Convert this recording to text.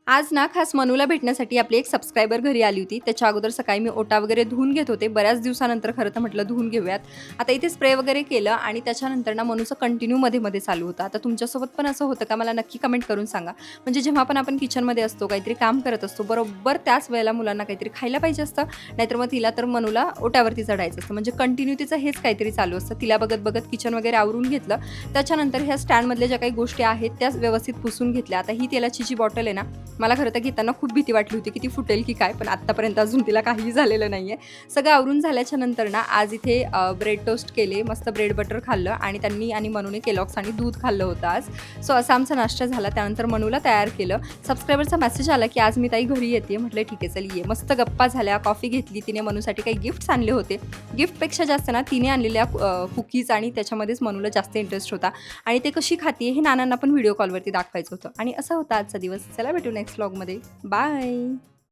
आज ना खास मनूला भेटण्यासाठी आपली एक सबस्क्रायबर घरी आली होती. त्याच्या अगोदर सकाळी मी ओटा वगैरे धुवून घेत होते. बऱ्याच दिवसानंतर खरं तर म्हटलं धुवून घेऊयात. आता इथे स्प्रे वगैरे केलं आणि त्याच्यानंतर ना मनूचं कंटिन्यू मध्ये-मध्ये चालू होतं. आता तुमच्यासोबत पण असं होतं का? मला नक्की कमेंट करून सांगा. म्हणजे जेव्हा पण आपण किचनमध्ये असतो, काहीतरी काम करत असतो, बरोबर त्याच वेळेला मुलांना काहीतरी खायला पाहिजे असतं, नाहीतर मग तिला तर मनूला ओट्यावरती चढायचं असतं. म्हणजे कंटिन्यू तिचं हेच काहीतरी चालू असतं. तिला बघत-बघत किचन वगैरे आवरून घेतलं. त्याच्यानंतर ह्या स्टँडमधल्या ज्या काही गोष्टी आहेत, त्या व्यवस्थित पुसून घेतल्या. आता ही तेलाची जी बॉटल आहे ना, मला खरं तर घेताना खूप भीती वाटली होती की ती फुटेल की काय, पण आत्तापर्यंत अजून तिला काहीही झालेलं नाही आहे. सगळं आवरून झाल्याच्या नंतर ना आज इथे ब्रेड टोस्ट केले, मस्त ब्रेड बटर खाल्लं आणि त्यांनी आणि मनूने केलॉग्स आणि दूध खाल्लं होतं आज. सो असा आमचा नाश्ता झाला. त्यानंतर मनूला तयार केलं. सबस्क्रायबरचा मेसेज आला की आज मी ताई घरी येते. म्हटलं ठीक आहे, चल ये. मस्त गप्पा झाल्या, कॉफी घेतली. तिने मनूसाठी काही गिफ्ट्स आणले होते. गिफ्टपेक्षा जास्त ना तिने आणलेल्या कुकीज आणि त्याच्यामध्येच मनूला जास्त इंटरेस्ट होता आणि ते कशी खाते हे नानांना पण व्हिडिओ कॉलवरती दाखवायचं होतं आणि असा होता आजचा दिवस. चला भेटू नेक्स्ट व्लॉगमध्ये. बाय.